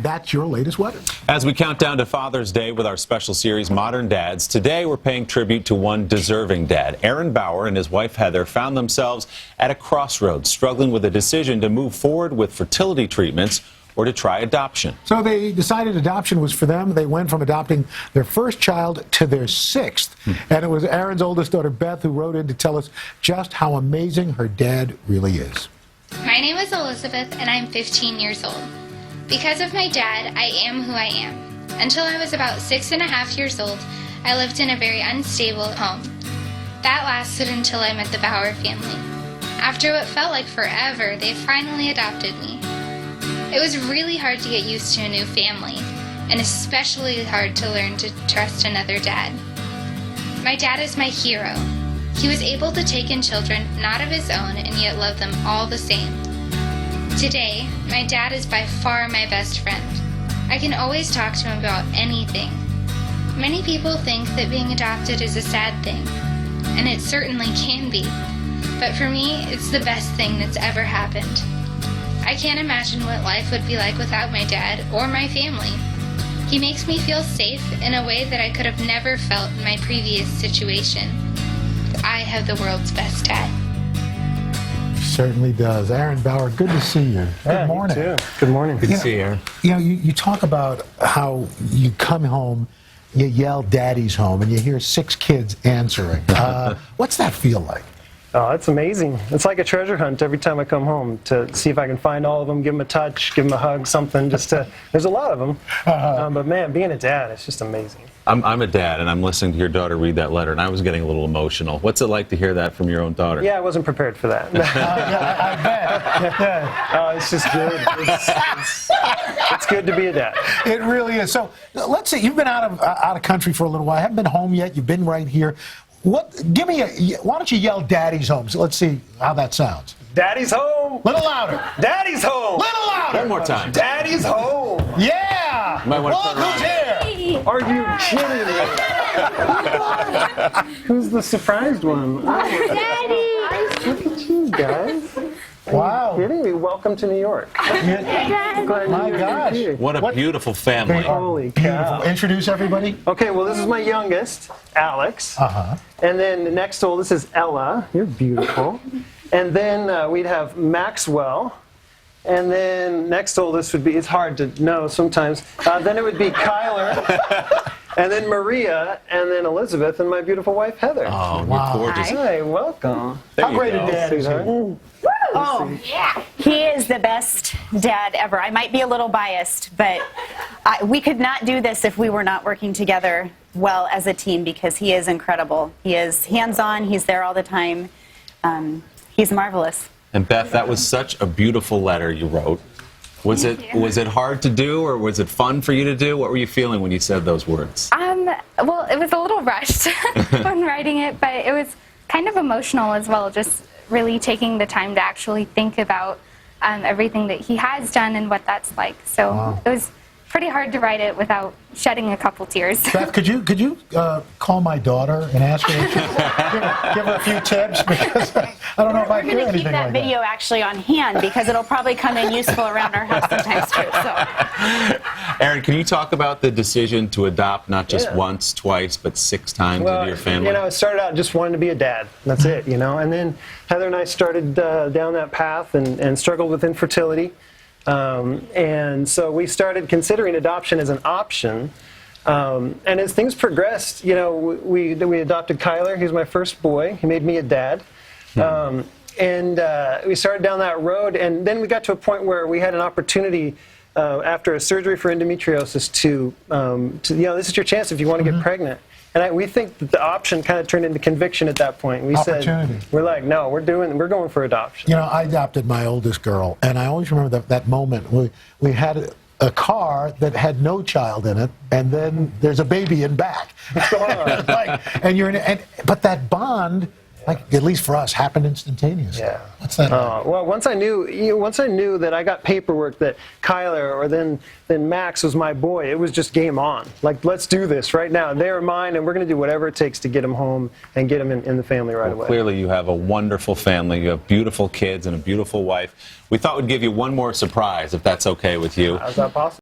That's your latest wedding. As we count down to Father's Day with our special series, Modern Dads, today we're paying tribute to one deserving dad. Aaron Bauer and his wife Heather found themselves at a crossroads, struggling with a decision to move forward with fertility treatments or to try adoption. So they decided adoption was for them. They went from adopting their first child to their sixth. And it was Aaron's oldest daughter, Beth, who wrote in to tell us just how amazing her dad really is. My name is Elizabeth, and I'm 15 years old. Because of my dad, I am who I am. Until I was about 6.5 years old, I lived in a very unstable home. That lasted until I met the Bauer family. After what felt like forever, they finally adopted me. It was really hard to get used to a new family, and especially hard to learn to trust another dad. My dad is my hero. He was able to take in children not of his own and yet love them all the same. Today, my dad is by far my best friend. I can always talk to him about anything. Many people think that being adopted is a sad thing, and it certainly can be. But for me, it's the best thing that's ever happened. I can't imagine what life would be like without my dad or my family. He makes me feel safe in a way that I could have never felt in my previous situation. I have the world's best dad. Certainly does. Aaron Bauer, good to see you. Good morning. You too. Good morning. Good to see you, Aaron. You know, you talk about how you come home, you yell "Daddy's home," and you hear 6 kids answering. What's that feel like? Oh, it's amazing. It's like a treasure hunt every time I come home to see if I can find all of them, give them a touch, give them a hug, something. Just to, there's a lot of them. But man, being a dad, it's just amazing. I'm a dad, and I'm listening to your daughter read that letter, and I was getting a little emotional. What's it like to hear that from your own daughter? Yeah, I wasn't prepared for that. I bet. Yeah. It's just good. It's good to be a dad. It really is. So let's say you've been out of country for a little while. I haven't been home yet. You've been right here. Why don't you yell "Daddy's home"? So let's see how that sounds. Daddy's home. Little louder. Daddy's home. Little louder. One more time. Daddy's home. Yeah. Might want to Look turn who's around. here. Are you kidding me? Who's the surprised one? Daddy! Look at you guys. Wow. Are you kidding me? Welcome to New York. My gosh. What a beautiful family. Holy cow. Beautiful. Introduce everybody. Okay, well, this is my youngest, Alex. And then the next oldest is Ella. You're beautiful. And then we'd have Maxwell. And then next oldest would be, it's hard to know sometimes. Then it would be Kyler. And then Maria, and then Elizabeth, and my beautiful wife, Heather. Oh, Wow. you're gorgeous. Hi, welcome. There How you great go. a dad is he? Oh, yeah. He is the best dad ever. I might be a little biased, but we could not do this if we were not working together well as a team, because he is incredible. He is hands-on. He's there all the time. He's marvelous. And Beth, that was such a beautiful letter you wrote. Was it hard to do, or was it fun for you to do? What were you feeling when you said those words? Well, it was a little rushed when writing it, but it was kind of emotional as well, just really taking the time to actually think about everything that he has done and what that's like. So It was pretty hard to write it without shedding a couple tears. Beth, could you call my daughter and ask her to give her a few tips, because I don't know if I We're hear going to keep anything that like video actually on hand, because it'll probably come in useful around our house sometimes too. So. Aaron, can you talk about the decision to adopt not just Yeah. once, twice, but 6 times into your family? You know, it started out just wanting to be a dad. That's it, you know. And then Heather and I started down that path and struggled with infertility. And so we started considering adoption as an option. And as things progressed, you know, we adopted Kyler. He was my first boy. He made me a dad. And we started down that road. And then we got to a point where we had an opportunity after a surgery for endometriosis to you know, this is your chance if you want to get pregnant. And we think that the option kind of turned into conviction at that point. We said, we're like, no, we're going for adoption. You know, I adopted my oldest girl, and I always remember that moment. We had a car that had no child in it, and then there's a baby in back. But that bond, like, at least for us, happened instantaneously. Yeah. What's that? Well, once I knew that I got paperwork that Kyler or then Max was my boy, it was just game on. Like, let's do this right now. They're mine, and we're going to do whatever it takes to get them home and get them in the family right away. Clearly, you have a wonderful family. You have beautiful kids and a beautiful wife. We thought we'd give you one more surprise, if that's okay with you. How's that possible?